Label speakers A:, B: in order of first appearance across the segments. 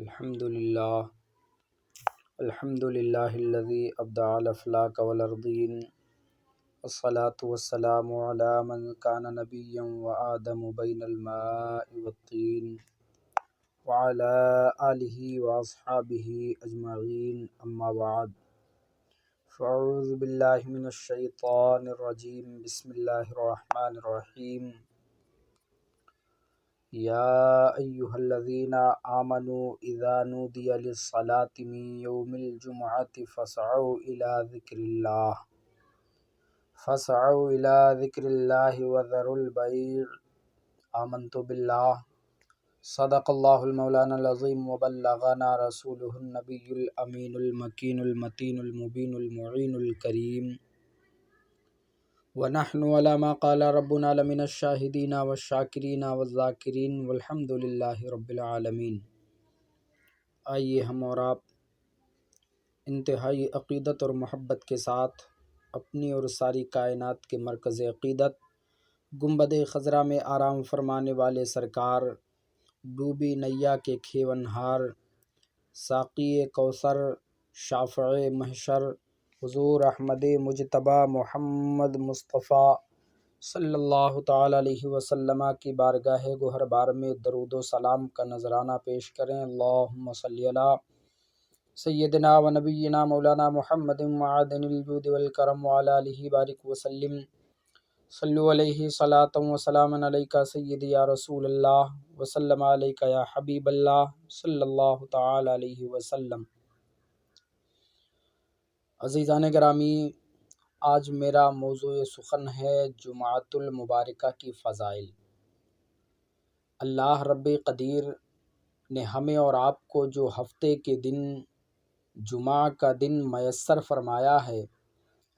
A: الحمد للہ الذي ابدع الافلاک والارضین والصلاة والسلام علی من کان نبیا وآدم بین الماء والطین وعلی آلہ واصحابہ اجمعین اما بعد فاعوذ باللہ من الشیطان الرجیم بسم اللہ الرحمن الرحیم یا ایہا الذین آمنوا اذا نودی للصلاة من یوم الجمعۃ فاسعوا الی ذکر اللہ وذروا البیع آمنت باللہ صدق اللہ المولانا العظیم وبلغنا رسولہ النبی الامین المکین المتین المبین المعین الکریم ونحن على ما قال ربنا لمن الشاہدین والشاکرین والذاکرین والحمد للہ رب العالمین۔ آئیے ہم اور آپ انتہائی عقیدت اور محبت کے ساتھ اپنی اور ساری کائنات کے مرکز عقیدت گنبد خضرا میں آرام فرمانے والے سرکار، ڈوبی نیا کے کھیونہار، ساقی کوثر، شافع محشر، حضور احمد مجتبی محمد مصطفیٰ صلی اللہ تعالی علیہ وسلم کی بارگاہ گوہر بار میں درود و سلام کا نذرانہ پیش کریں۔ اللہم صلی علی سیدنا و نبینا مولانا محمد معدن الجود والکرم وعلی آلہ بارک وسلم۔ صلو علیہ صلاۃ و سلام علیک سیدی یا رسول اللہ وسلم علیک یا حبیب اللہ صلی اللہ تعالی علیہ وسلم۔ عزیزان گرامی، آج میرا موضوع سخن ہے جمعۃ المبارکہ کی فضائل۔ اللہ رب قدیر نے ہمیں اور آپ کو جو ہفتے کے دن جمعہ کا دن میسر فرمایا ہے،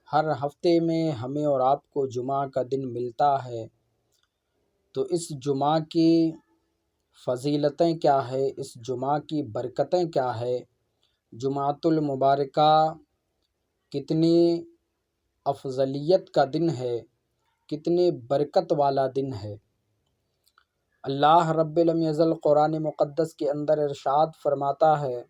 A: ہر ہفتے میں ہمیں اور آپ کو جمعہ کا دن ملتا ہے، تو اس جمعہ کی فضیلتیں کیا ہے، اس جمعہ کی برکتیں کیا ہے، جمعۃ المبارکہ کتنی افضلیت کا دن ہے، کتنی برکت والا دن ہے۔ اللہ رب لم یزل قرآن مقدس کے اندر ارشاد فرماتا ہے،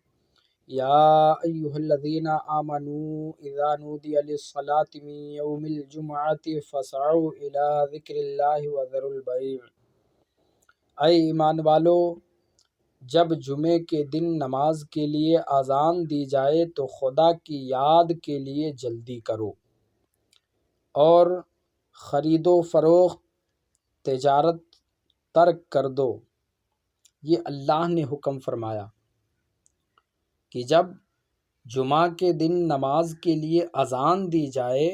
A: یا ایہا الذین آمنوا اذا نودی للصلاة من یوم الجمعۃ فاسعوا الی ذکر اللہ وذروا البیع۔ اے ایمان والو، جب جمعے کے دن نماز کے لیے اذان دی جائے تو خدا کی یاد کے لیے جلدی کرو اور خرید و فروخت تجارت ترک کر دو۔ یہ اللہ نے حکم فرمایا کہ جب جمعہ کے دن نماز کے لیے اذان دی جائے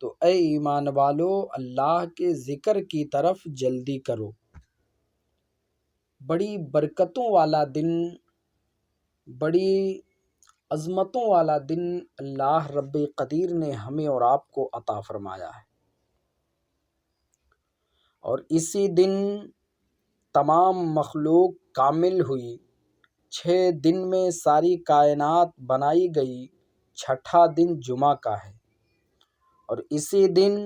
A: تو اے ایمان والو، اللہ کے ذکر کی طرف جلدی کرو۔ بڑی برکتوں والا دن، بڑی عظمتوں والا دن اللہ رب قدیر نے ہمیں اور آپ کو عطا فرمایا ہے، اور اسی دن تمام مخلوق کامل ہوئی۔ 6 دن میں ساری کائنات بنائی گئی، چھٹا دن جمعہ کا ہے، اور اسی دن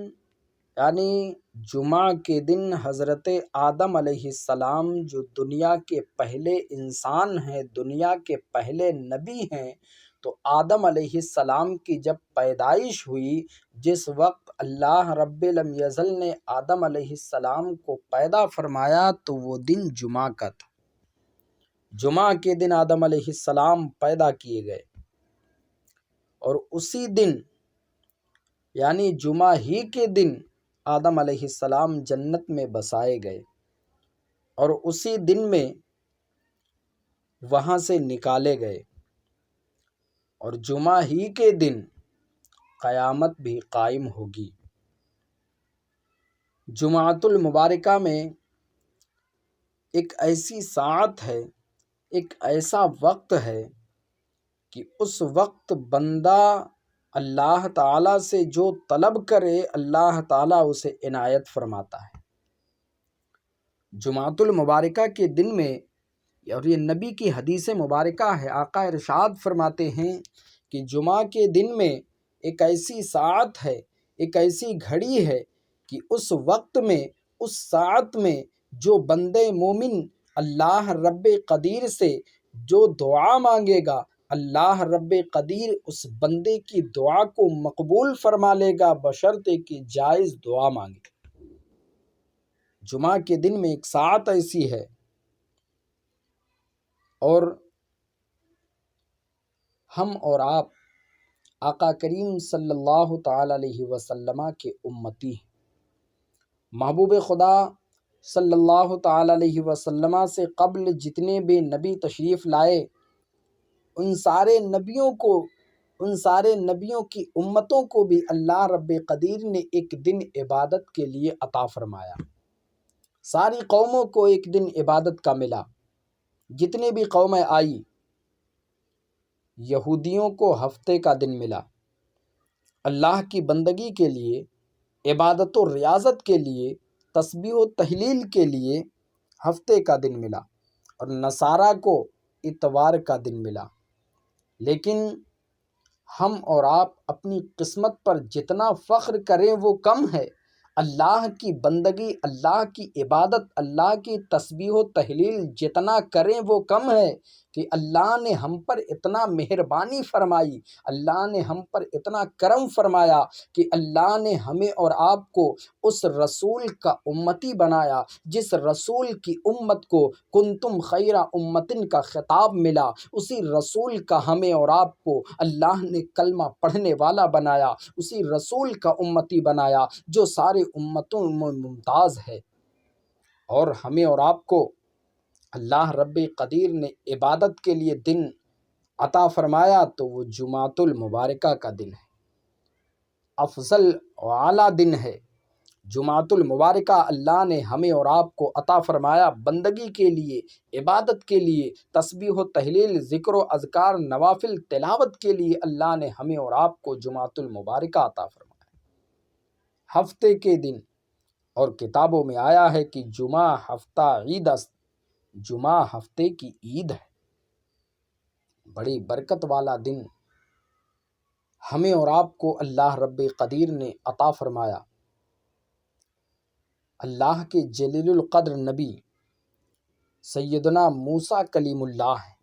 A: یعنی جمعہ کے دن حضرت آدم علیہ السلام جو دنیا کے پہلے انسان ہیں، دنیا کے پہلے نبی ہیں، تو آدم علیہ السلام کی جب پیدائش ہوئی، جس وقت اللہ رب لم یزل نے آدم علیہ السلام کو پیدا فرمایا تو وہ دن جمعہ کا تھا۔ جمعہ کے دن آدم علیہ السلام پیدا کیے گئے، اور اسی دن یعنی جمعہ ہی کے دن آدم علیہ السلام جنت میں بسائے گئے، اور اسی دن میں وہاں سے نکالے گئے، اور جمعہ ہی کے دن قیامت بھی قائم ہوگی۔ جمعۃ المبارکہ میں ایک ایسی ساعت ہے، ایک ایسا وقت ہے کہ اس وقت بندہ اللہ تعالیٰ سے جو طلب کرے اللہ تعالیٰ اسے عنایت فرماتا ہے۔ جمعۃ المبارکہ کے دن میں، اور یہ نبی کی حدیث مبارکہ ہے، آقا ارشاد فرماتے ہیں کہ جمعہ کے دن میں ایک ایسی ساعت ہے، ایک ایسی گھڑی ہے کہ اس وقت میں، اس ساعت میں جو بندے مومن اللہ رب قدیر سے جو دعا مانگے گا اللہ رب قدیر اس بندے کی دعا کو مقبول فرما لے گا، بشرطے کہ جائز دعا مانگے۔ جمعہ کے دن میں ایک ساعت ایسی ہے، اور ہم اور آپ آقا کریم صلی اللہ تعالی علیہ وسلم کے امتی ہیں۔ محبوب خدا صلی اللہ تعالی علیہ وسلم سے قبل جتنے بھی نبی تشریف لائے، ان سارے نبیوں کی امتوں کو بھی اللہ رب قدیر نے ایک دن عبادت کے لیے عطا فرمایا۔ ساری قوموں کو ایک دن عبادت کا ملا۔ جتنے بھی قومیں آئی، یہودیوں کو ہفتے کا دن ملا، اللہ کی بندگی کے لیے، عبادت و ریاضت کے لیے، تسبیح و تحلیل کے لیے ہفتے کا دن ملا، اور نصارہ کو اتوار کا دن ملا۔ لیکن ہم اور آپ اپنی قسمت پر جتنا فخر کریں وہ کم ہے۔ اللہ کی بندگی، اللہ کی عبادت، اللہ کی تسبیح و تحلیل جتنا کریں وہ کم ہے، کہ اللہ نے ہم پر اتنا مہربانی فرمائی، اللہ نے ہم پر اتنا کرم فرمایا کہ اللہ نے ہمیں اور آپ کو اس رسول کا امتی بنایا، جس رسول کی امت کو کنتم خیر امتن کا خطاب ملا، اسی رسول کا ہمیں اور آپ کو اللہ نے کلمہ پڑھنے والا بنایا، اسی رسول کا امتی بنایا جو سارے امتوں میں ممتاز ہے۔ اور ہمیں اور آپ کو اللہ رب قدیر نے عبادت کے لیے دن عطا فرمایا، تو وہ جمعۃ المبارکہ کا دن ہے، افضل و اعلیٰ دن ہے۔ جمعۃ المبارکہ اللہ نے ہمیں اور آپ کو عطا فرمایا بندگی کے لیے، عبادت کے لیے، تسبیح و تحلیل، ذکر و اذکار، نوافل تلاوت کے لیے اللہ نے ہمیں اور آپ کو جمعۃ المبارکہ عطا فرمایا، ہفتے کے دن۔ اور کتابوں میں آیا ہے کہ جمعہ ہفتہ عید است، جمعہ ہفتے کی عید ہے۔ بڑی برکت والا دن ہمیں اور آپ کو اللہ رب قدیر نے عطا فرمایا۔ اللہ کے جلیل القدر نبی سیدنا موسیٰ کلیم اللہ ہیں،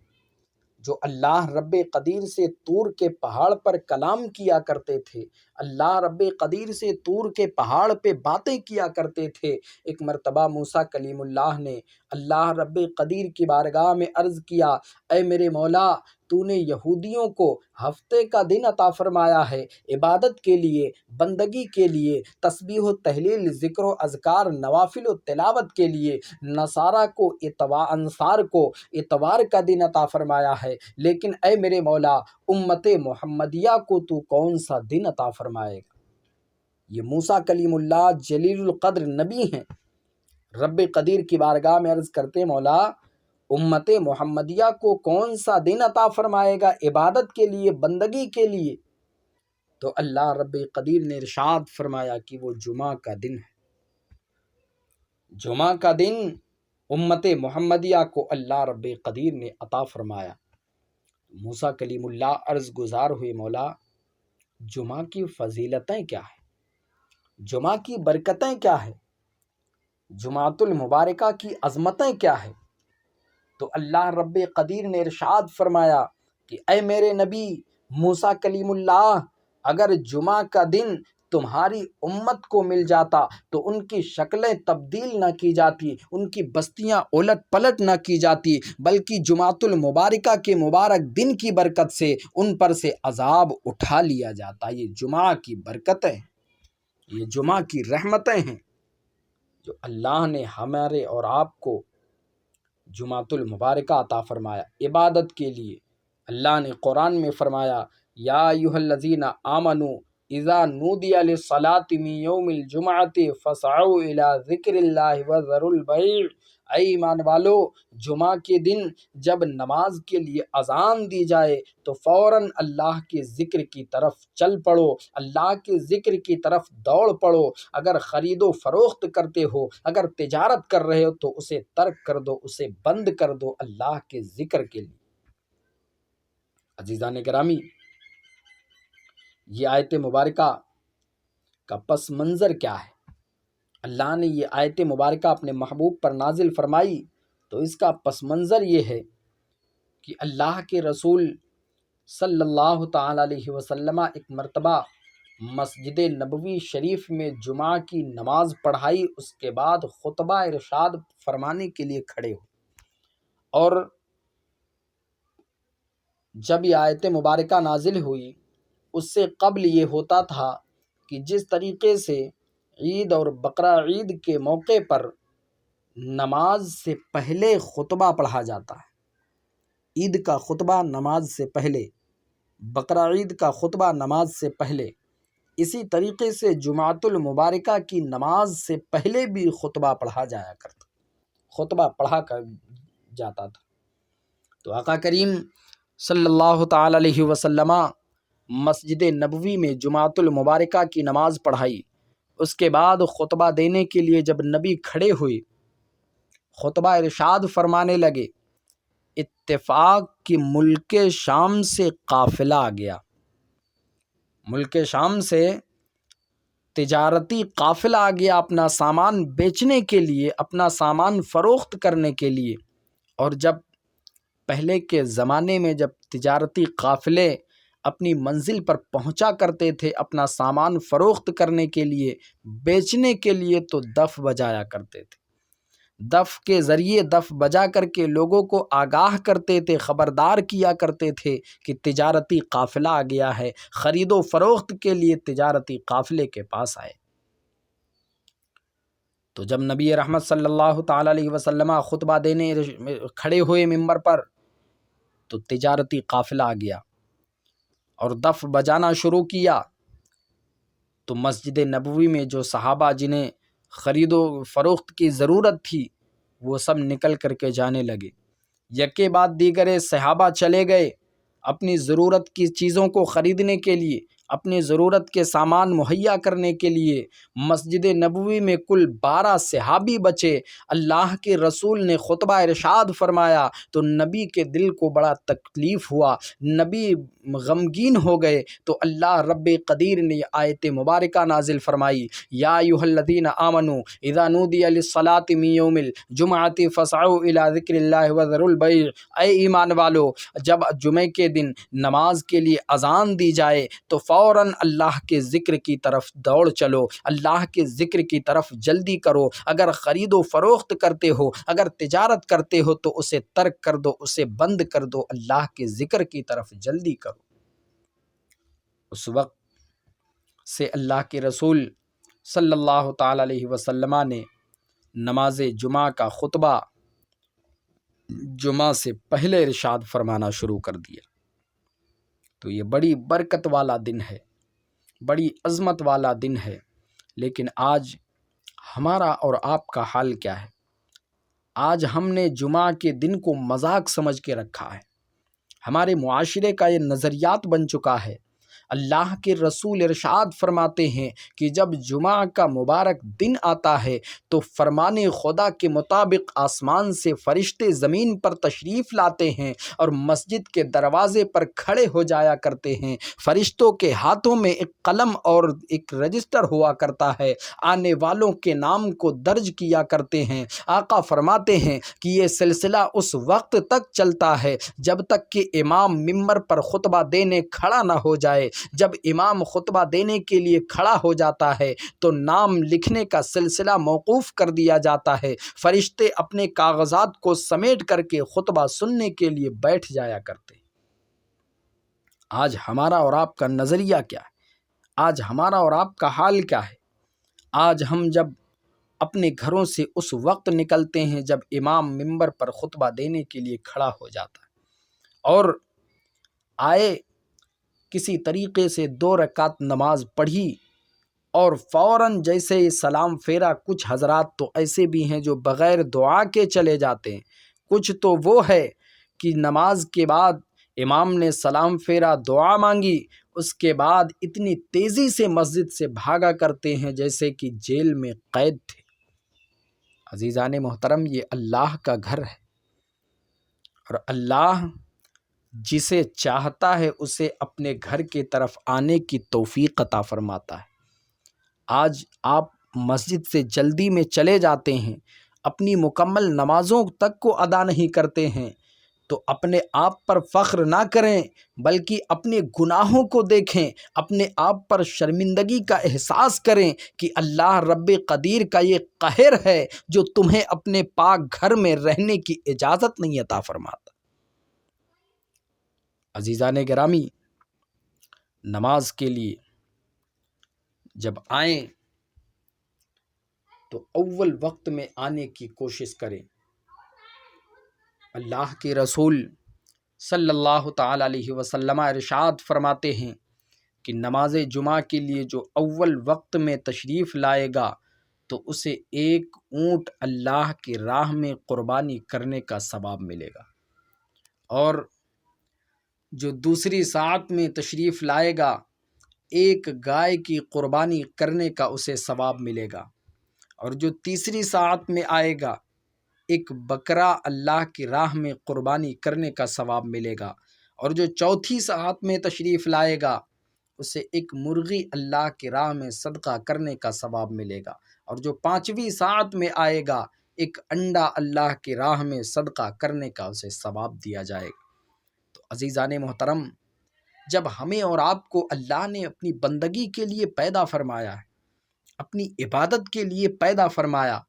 A: جو اللہ رب قدیر سے طور کے پہاڑ پر کلام کیا کرتے تھے، اللہ رب قدیر سے طور کے پہاڑ پہ باتیں کیا کرتے تھے۔ ایک مرتبہ موسیٰ کلیم اللہ نے اللہ رب قدیر کی بارگاہ میں عرض کیا، اے میرے مولا، تو نے یہودیوں کو ہفتے کا دن عطا فرمایا ہے عبادت کے لیے، بندگی کے لیے، تسبیح و تحلیل، ذکر و اذکار، نوافل و تلاوت کے لیے، نصارہ کو انصار کو اتوار کا دن عطا فرمایا ہے، لیکن اے میرے مولا، امت محمدیہ کو تو کون سا دن عطا فرمائے گا؟ یہ موسیٰ کلیم اللہ جلیل القدر نبی ہیں، رب قدیر کی بارگاہ میں عرض کرتے، مولا امت محمدیہ کو کون سا دن عطا فرمائے گا عبادت کے لیے، بندگی کے لیے؟ تو اللہ رب قدیر نے ارشاد فرمایا کہ وہ جمعہ کا دن ہے۔ جمعہ کا دن امت محمدیہ کو اللہ رب قدیر نے عطا فرمایا۔ موسیٰ کلیم اللہ عرض گزار ہوئے، مولا جمعہ کی فضیلتیں کیا ہیں؟ جمعہ کی برکتیں کیا ہیں؟ جمعۃ المبارکہ کی عظمتیں کیا ہیں؟ تو اللہ رب قدیر نے ارشاد فرمایا کہ اے میرے نبی موسیٰ کلیم اللہ، اگر جمعہ کا دن تمہاری امت کو مل جاتا تو ان کی شکلیں تبدیل نہ کی جاتی، ان کی بستیاں الٹ پلٹ نہ کی جاتی، بلکہ جمعۃ المبارکہ کے مبارک دن کی برکت سے ان پر سے عذاب اٹھا لیا جاتا۔ یہ جمعہ کی برکتیں ہیں، یہ جمعہ کی رحمتیں ہیں، جو اللہ نے ہمارے اور آپ کو جمعۃ المبارکہ عطا فرمایا عبادت کے لیے۔ اللہ نے قرآن میں فرمایا، یا ایھا الذین آمنوا اذا نودی للصلاۃ من یوم الجمعۃ فاسعوا الی ذکر اللہ وذروا البیع۔ اے ایمان والو، جمعہ کے دن جب نماز کے لیے اذان دی جائے تو فوراً اللہ کے ذکر کی طرف چل پڑو، اللہ کے ذکر کی طرف دوڑ پڑو۔ اگر خرید و فروخت کرتے ہو، اگر تجارت کر رہے ہو تو اسے ترک کر دو، اسے بند کر دو اللہ کے ذکر کے لیے۔ عزیزان گرامی، یہ آیت مبارکہ کا پس منظر کیا ہے؟ اللہ نے یہ آیت مبارکہ اپنے محبوب پر نازل فرمائی تو اس کا پس منظر یہ ہے کہ اللہ کے رسول صلی اللہ تعالی علیہ وسلم ایک مرتبہ مسجد نبوی شریف میں جمعہ کی نماز پڑھائی، اس کے بعد خطبہ ارشاد فرمانے کے لیے کھڑے ہوئے، اور جب یہ آیت مبارکہ نازل ہوئی اس سے قبل یہ ہوتا تھا کہ جس طریقے سے عید اور بقرہ عید کے موقع پر نماز سے پہلے خطبہ پڑھا جاتا ہے، عید کا خطبہ نماز سے پہلے، بقرہ عید کا خطبہ نماز سے پہلے، اسی طریقے سے جمعۃ المبارکہ کی نماز سے پہلے بھی خطبہ پڑھا جایا کرتا، خطبہ پڑھا کر جاتا تھا۔ تو آقا کریم صلی اللہ تعالی علیہ وسلم مسجد نبوی میں جمعۃ المبارکہ کی نماز پڑھائی، اس کے بعد خطبہ دینے کے لیے جب نبی کھڑے ہوئے، خطبہ ارشاد فرمانے لگے، اتفاق کہ ملک شام سے قافلہ آ گیا، ملک شام سے تجارتی قافلہ آ گیا اپنا سامان بیچنے کے لیے، اپنا سامان فروخت کرنے کے لیے۔ اور جب پہلے کے زمانے میں جب تجارتی قافلے اپنی منزل پر پہنچا کرتے تھے اپنا سامان فروخت کرنے کے لیے، بیچنے کے لیے، تو دف بجایا کرتے تھے، دف کے ذریعے دف بجا کر کے لوگوں کو آگاہ کرتے تھے، خبردار کیا کرتے تھے کہ تجارتی قافلہ آ گیا ہے، خرید و فروخت کے لیے تجارتی قافلے کے پاس آئے۔ تو جب نبی رحمت صلی اللہ تعالی علیہ وسلم خطبہ دینے کھڑے ہوئے ممبر پر، تو تجارتی قافلہ آ گیا اور دف بجانا شروع کیا۔ تو مسجد نبوی میں جو صحابہ جنہیں خرید و فروخت کی ضرورت تھی وہ سب نکل کر کے جانے لگے، یکے بعد دیگر صحابہ چلے گئے اپنی ضرورت کی چیزوں کو خریدنے کے لیے، اپنی ضرورت کے سامان مہیا کرنے کے لیے۔ مسجد نبوی میں کل 12 صحابی بچے۔ اللہ کے رسول نے خطبہ ارشاد فرمایا تو نبی کے دل کو بڑا تکلیف ہوا، نبی غمگین ہو گئے، تو اللہ رب قدیر نے آیت مبارکہ نازل فرمائی، یا ایھا الذین آمنوا اذا نودی للصلاۃ من یوم الجمعۃ فاسعوا الی ذکر اللہ وذروا البیع۔ اے ایمان والو، جب جمعے کے دن نماز کے لیے اذان دی جائے تو فوراً اللہ کے ذکر کی طرف دوڑ چلو، اللہ کے ذکر کی طرف جلدی کرو۔ اگر خرید و فروخت کرتے ہو، اگر تجارت کرتے ہو تو اسے ترک کر دو، اسے بند کر دو، اللہ کے ذکر کی طرف جلدی کرو۔ اس وقت سے اللہ کے رسول صلی اللہ تعالی علیہ وسلم نے نماز جمعہ کا خطبہ جمعہ سے پہلے ارشاد فرمانا شروع کر دیا۔ تو یہ بڑی برکت والا دن ہے، بڑی عظمت والا دن ہے، لیکن آج ہمارا اور آپ کا حال کیا ہے؟ آج ہم نے جمعہ کے دن کو مذاق سمجھ کے رکھا ہے، ہمارے معاشرے کا یہ نظریات بن چکا ہے۔ اللہ کے رسول ارشاد فرماتے ہیں کہ جب جمعہ کا مبارک دن آتا ہے تو فرمان خدا کے مطابق آسمان سے فرشتے زمین پر تشریف لاتے ہیں اور مسجد کے دروازے پر کھڑے ہو جایا کرتے ہیں۔ فرشتوں کے ہاتھوں میں ایک قلم اور ایک رجسٹر ہوا کرتا ہے، آنے والوں کے نام کو درج کیا کرتے ہیں۔ آقا فرماتے ہیں کہ یہ سلسلہ اس وقت تک چلتا ہے جب تک کہ امام ممبر پر خطبہ دینے کھڑا نہ ہو جائے۔ جب امام خطبہ دینے کے لیے کھڑا ہو جاتا ہے تو نام لکھنے کا سلسلہ موقوف کر دیا جاتا ہے، فرشتے اپنے کاغذات کو سمیٹ کر کے خطبہ سننے کے لیے بیٹھ جایا کرتے۔ آج ہمارا اور آپ کا نظریہ کیا ہے؟ آج ہمارا اور آپ کا حال کیا ہے؟ آج ہم جب اپنے گھروں سے اس وقت نکلتے ہیں جب امام ممبر پر خطبہ دینے کے لیے کھڑا ہو جاتا ہے، اور آئے کسی طریقے سے 2 رکعت نماز پڑھی اور فوراً جیسے ہی سلام پھیرا، کچھ حضرات تو ایسے بھی ہیں جو بغیر دعا کے چلے جاتے ہیں، کچھ تو وہ ہے کہ نماز کے بعد امام نے سلام پھیرا، دعا مانگی، اس کے بعد اتنی تیزی سے مسجد سے بھاگا کرتے ہیں جیسے کہ جیل میں قید تھے۔ عزیزان محترم، یہ اللہ کا گھر ہے اور اللہ جسے چاہتا ہے اسے اپنے گھر کی طرف آنے کی توفیق عطا فرماتا ہے۔ آج آپ مسجد سے جلدی میں چلے جاتے ہیں، اپنی مکمل نمازوں تک کو ادا نہیں کرتے ہیں، تو اپنے آپ پر فخر نہ کریں بلکہ اپنے گناہوں کو دیکھیں، اپنے آپ پر شرمندگی کا احساس کریں کہ اللہ رب قدیر کا یہ قہر ہے جو تمہیں اپنے پاک گھر میں رہنے کی اجازت نہیں عطا فرماتا۔ عزیزان گرامی، نماز کے لیے جب آئیں تو اول وقت میں آنے کی کوشش کریں۔ اللہ کے رسول صلی اللہ تعالی علیہ وسلم ارشاد فرماتے ہیں کہ نماز جمعہ کے لیے جو اول وقت میں تشریف لائے گا تو اسے ایک اونٹ اللہ کی راہ میں قربانی کرنے کا ثواب ملے گا، اور جو دوسری ساعت میں تشریف لائے گا ایک گائے کی قربانی کرنے کا اسے ثواب ملے گا، اور جو تیسری ساعت میں آئے گا ایک بکرا اللہ کی راہ میں قربانی کرنے کا ثواب ملے گا، اور جو چوتھی ساعت میں تشریف لائے گا اسے ایک مرغی اللہ کی راہ میں صدقہ کرنے کا ثواب ملے گا، اور جو پانچویں ساعت میں آئے گا ایک انڈا اللہ کی راہ میں صدقہ کرنے کا اسے ثواب دیا جائے گا۔ تو عزیزان محترم، جب ہمیں اور آپ کو اللہ نے اپنی بندگی کے لیے پیدا فرمایا ہے، اپنی عبادت کے لیے پیدا فرمایا،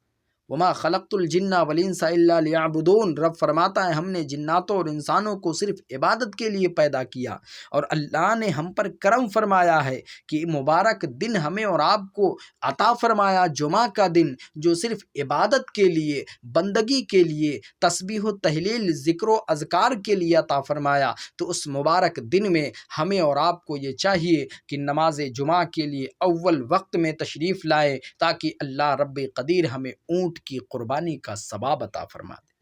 A: وما خلقت الجن والانس الا لیعبدون، رب فرماتا ہے ہم نے جناتوں اور انسانوں کو صرف عبادت کے لیے پیدا کیا، اور اللہ نے ہم پر کرم فرمایا ہے کہ مبارک دن ہمیں اور آپ کو عطا فرمایا، جمعہ کا دن، جو صرف عبادت کے لیے، بندگی کے لیے، تسبیح و تہلیل، ذکر و اذکار کے لیے عطا فرمایا۔ تو اس مبارک دن میں ہمیں اور آپ کو یہ چاہیے کہ نماز جمعہ کے لیے اول وقت میں تشریف لائے تاکہ اللہ رب قدیر ہمیں اونٹ کی قربانی کا ثواب عطا فرما دے۔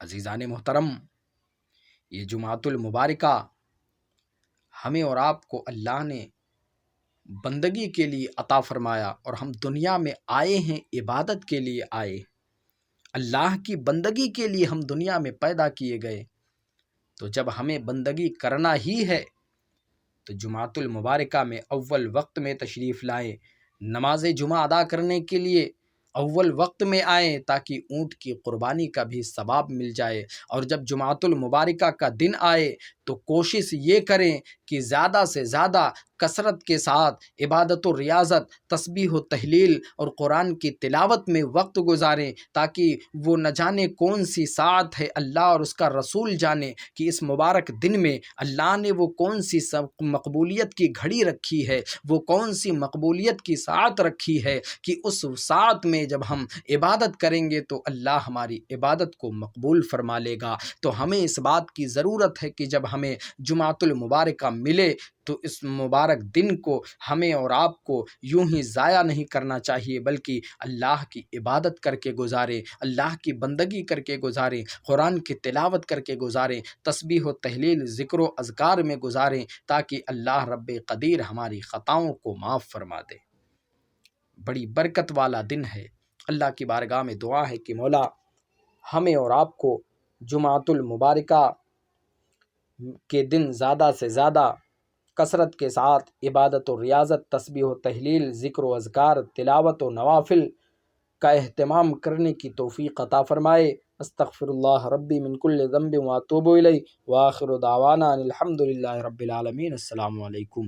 A: عزیزان محترم، یہ جمعۃ المبارکہ ہمیں اور آپ کو اللہ نے بندگی کے لیے عطا فرمایا، اور ہم دنیا میں آئے ہیں عبادت کے لیے آئے، اللہ کی بندگی کے لیے ہم دنیا میں پیدا کیے گئے۔ تو جب ہمیں بندگی کرنا ہی ہے تو جمعۃ المبارکہ میں اول وقت میں تشریف لائیں، نماز جمعہ ادا کرنے کے لیے اول وقت میں آئیں تاکہ اونٹ کی قربانی کا بھی ثواب مل جائے، اور جب جمعۃ المبارکہ کا دن آئے تو کوشش یہ کریں کہ زیادہ سے زیادہ کثرت کے ساتھ عبادت و ریاضت، تسبیح و تہلیل اور قرآن کی تلاوت میں وقت گزاریں، تاکہ وہ نہ جانے کون سی ساعت ہے، اللہ اور اس کا رسول جانے کہ اس مبارک دن میں اللہ نے وہ کون سی مقبولیت کی گھڑی رکھی ہے، وہ کون سی مقبولیت کی ساعت رکھی ہے کہ اس ساعت میں جب ہم عبادت کریں گے تو اللہ ہماری عبادت کو مقبول فرما لے گا۔ تو ہمیں اس بات کی ضرورت ہے کہ جب ہمیں جمعۃ المبارکہ ملے تو اس مبارک دن کو ہمیں اور آپ کو یوں ہی ضائع نہیں کرنا چاہیے، بلکہ اللہ کی عبادت کر کے گزاریں، اللہ کی بندگی کر کے گزاریں، قرآن کی تلاوت کر کے گزاریں، تسبیح و تہلیل، ذکر و اذکار میں گزاریں، تاکہ اللہ رب قدیر ہماری خطاؤں کو معاف فرما دے۔ بڑی برکت والا دن ہے۔ اللہ کی بارگاہ میں دعا ہے کہ مولا ہمیں اور آپ کو جمعۃ المبارکہ کے دن زیادہ سے زیادہ کثرت کے ساتھ عبادت و ریاضت، تسبیح و تہلیل، ذکر و اذکار، تلاوت و نوافل کا اہتمام کرنے کی توفیق عطا فرمائے۔ استغفر اللہ ربی من کل ذنب واتوب الیہ، وآخر دعوانا ان الحمد للہ رب العالمین۔ السلام علیکم۔